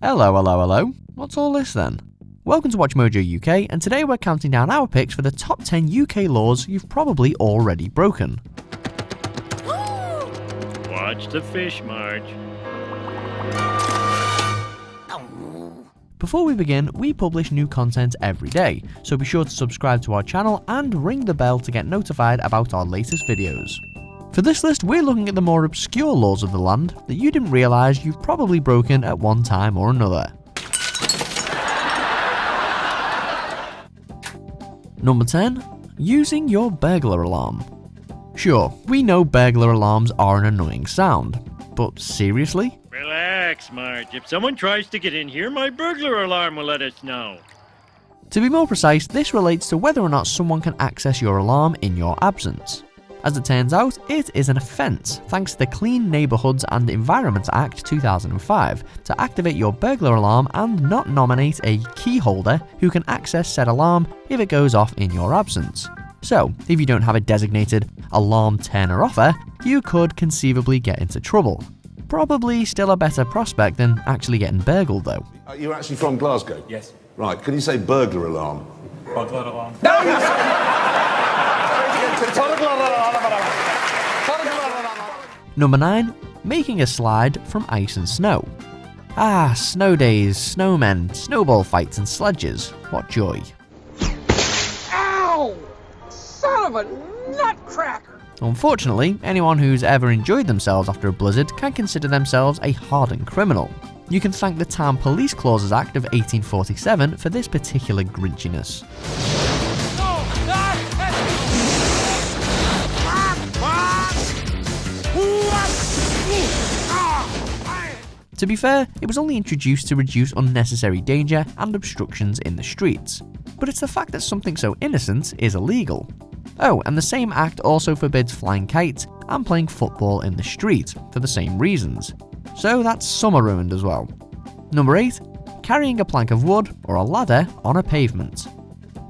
Hello. What's all this then? Welcome to Watch Mojo UK, and today we're counting down our picks for the top 10 UK laws you've probably already broken. Watch the fish, Marge. Before we begin, we publish new content every day, so be sure to subscribe to our channel and ring the bell to get notified about our latest videos. For this list, we're looking at the more obscure laws of the land that you didn't realise you've probably broken at one time or another. Number 10. Using your burglar alarm. Sure, we know burglar alarms are an annoying sound, but seriously? Relax, Marge. If someone tries to get in here, my burglar alarm will let us know. To be more precise, this relates to whether or not someone can access your alarm in your absence. As it turns out, it is an offence, thanks to the Clean Neighbourhoods and Environment Act 2005, to activate your burglar alarm and not nominate a key holder who can access said alarm if it goes off in your absence. So, if you don't have a designated alarm turner-offer, you could conceivably get into trouble. Probably still a better prospect than actually getting burgled though. You're actually from Glasgow? Yes. Right, can you say burglar alarm? Burglar alarm. Number 9. Making a slide from ice and snow. Ah, snow days, snowmen, snowball fights and sledges. What joy. Ow! Son of a nutcracker! Unfortunately, anyone who's ever enjoyed themselves after a blizzard can consider themselves a hardened criminal. You can thank the Town Police Clauses Act of 1847 for this particular grinchiness. To be fair, it was only introduced to reduce unnecessary danger and obstructions in the streets. But it's the fact that something so innocent is illegal. Oh, and the same act also forbids flying kites and playing football in the street for the same reasons. So that's summer ruined as well. Number 8. Carrying a plank of wood or a ladder on a pavement.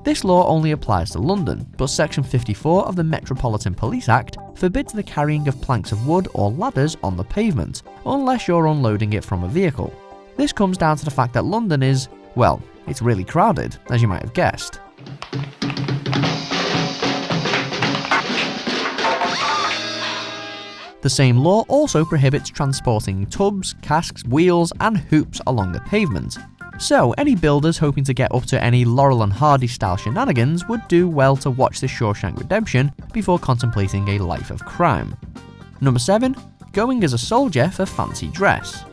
This law only applies to London, but Section 54 of the Metropolitan Police Act forbids the carrying of planks of wood or ladders on the pavement, unless you're unloading it from a vehicle. This comes down to the fact that London is, well, it's really crowded, as you might have guessed. The same law also prohibits transporting tubs, casks, wheels, and hoops along the pavement. So, any builders hoping to get up to any Laurel and Hardy style shenanigans would do well to watch The Shawshank Redemption before contemplating a life of crime. Number 7. Going as a soldier for fancy dress.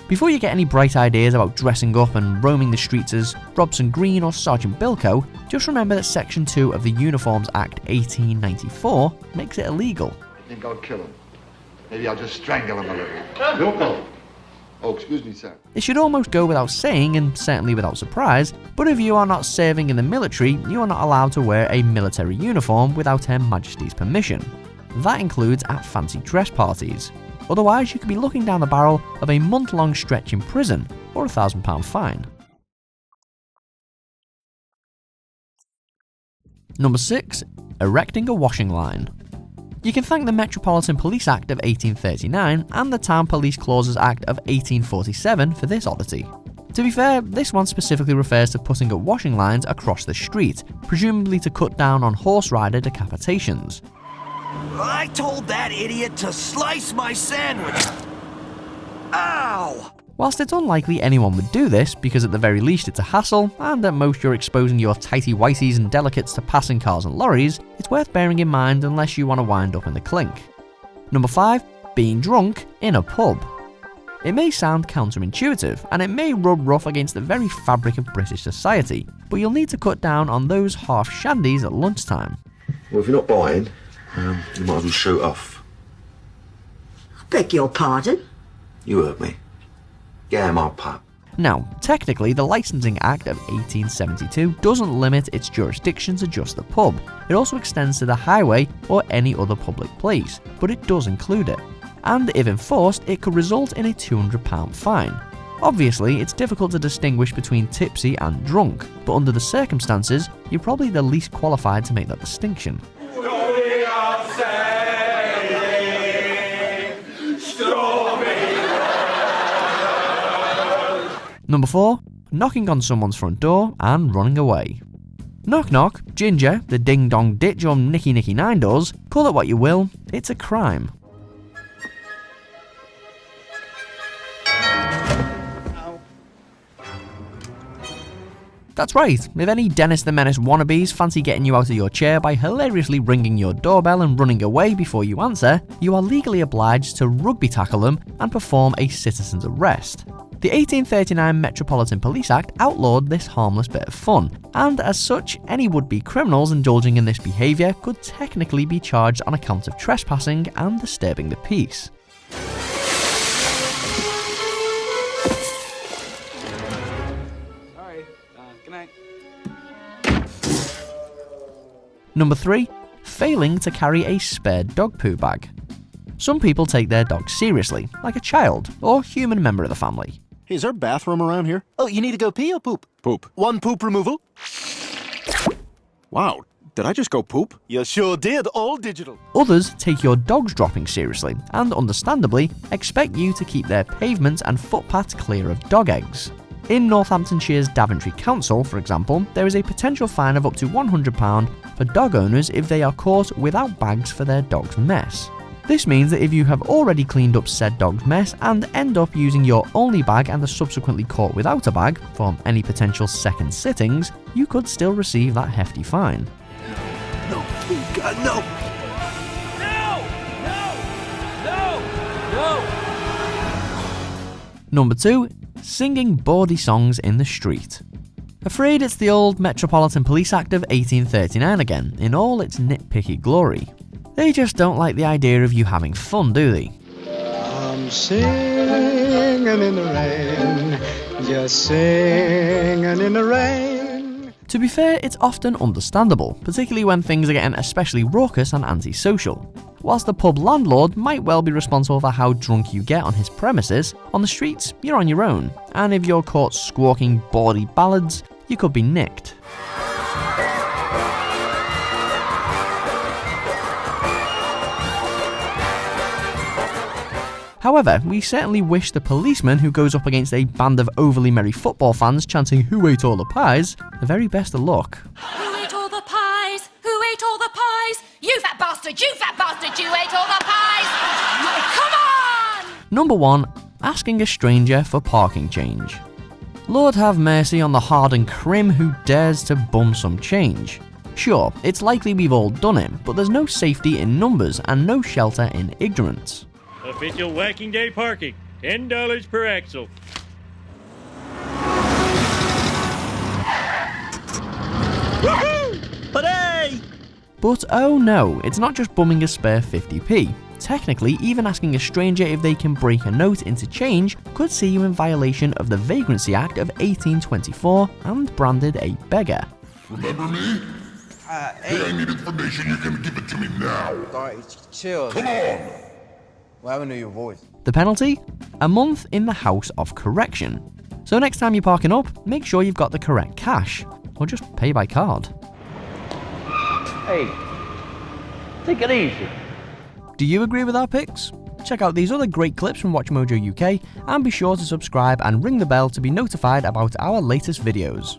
Before you get any bright ideas about dressing up and roaming the streets as Robson Green or Sergeant Bilko, just remember that Section 2 of the Uniforms Act 1894 makes it illegal. I think I'll kill him. Maybe I'll just strangle him a little. Bilko! Oh, excuse me, sir. It should almost go without saying, and certainly without surprise, but if you are not serving in the military, you are not allowed to wear a military uniform without Her Majesty's permission. That includes at fancy dress parties. Otherwise, you could be looking down the barrel of a month-long stretch in prison or a £1,000 fine. Number 6. Erecting a washing line. You can thank the Metropolitan Police Act of 1839 and the Town Police Clauses Act of 1847 for this oddity. To be fair, this one specifically refers to putting up washing lines across the street, presumably to cut down on horse rider decapitations. I told that idiot to slice my sandwich. Ow! Whilst it's unlikely anyone would do this, because at the very least it's a hassle, and at most you're exposing your tighty-whities and delicates to passing cars and lorries, it's worth bearing in mind unless you want to wind up in the clink. Number 5. Being drunk in a pub. It may sound counterintuitive, and it may rub rough against the very fabric of British society, but you'll need to cut down on those half shandies at lunchtime. Well, if you're not buying, you might as well shoot off. Beg your pardon? You heard me. Get him up, pup. Now, technically, the Licensing Act of 1872 doesn't limit its jurisdiction to just the pub. It also extends to the highway or any other public place, but it does include it. And if enforced, it could result in a £200 fine. Obviously, it's difficult to distinguish between tipsy and drunk, but under the circumstances, you're probably the least qualified to make that distinction. Number 4. Knocking on someone's front door and running away. Knock knock, ginger, the ding dong ditch or nicky nicky nine doors, call it what you will, it's a crime. That's right, if any Dennis the Menace wannabes fancy getting you out of your chair by hilariously ringing your doorbell and running away before you answer, you are legally obliged to rugby tackle them and perform a citizen's arrest. The 1839 Metropolitan Police Act outlawed this harmless bit of fun, and as such, any would-be criminals indulging in this behaviour could technically be charged on account of trespassing and disturbing the peace. Good night. Number 3. Failing to carry a spare dog poo bag. Some people take their dogs seriously, like a child or human member of the family. Hey, is there a bathroom around here? Oh, you need to go pee or poop? Poop. One poop removal? Wow, did I just go poop? You sure did, all digital. Others take your dog's dropping seriously and, understandably, expect you to keep their pavements and footpaths clear of dog eggs. In Northamptonshire's Daventry Council, for example, there is a potential fine of up to £100 for dog owners if they are caught without bags for their dog's mess. This means that if you have already cleaned up said dog's mess and end up using your only bag and are subsequently caught without a bag for any potential second sittings, you could still receive that hefty fine. No, oh God, no! Number 2. Singing bawdy songs in the street. Afraid it's the old Metropolitan Police Act of 1839 again, in all its nitpicky glory. They just don't like the idea of you having fun, do they? I'm singing in the rain, just singing in the rain. To be fair, it's often understandable, particularly when things are getting especially raucous and antisocial. Whilst the pub landlord might well be responsible for how drunk you get on his premises, on the streets, you're on your own, and if you're caught squawking bawdy ballads, you could be nicked. However, we certainly wish the policeman who goes up against a band of overly merry football fans chanting "Who ate all the pies?" the very best of luck. Who ate all the pies? Who ate all the pies? You fat bastard, you ate all the pies! Come on! Number 1. Asking a stranger for parking change. Lord have mercy on the hardened crim who dares to bum some change. Sure, it's likely we've all done it, but there's no safety in numbers and no shelter in ignorance. Official whacking day parking, $10 per axle. Hooray! But oh no, it's not just bumming a spare 50p. Technically, even asking a stranger if they can break a note into change could see you in violation of the Vagrancy Act of 1824 and branded a beggar. Remember me? Hey, I need information, you can give it to me now. Alright, chill. Come on! Well, I haven't know your voice. The penalty? A month in the House of Correction. So next time you're parking up, make sure you've got the correct cash, or just pay by card. Hey, take it easy. Do you agree with our picks? Check out these other great clips from WatchMojo UK and be sure to subscribe and ring the bell to be notified about our latest videos.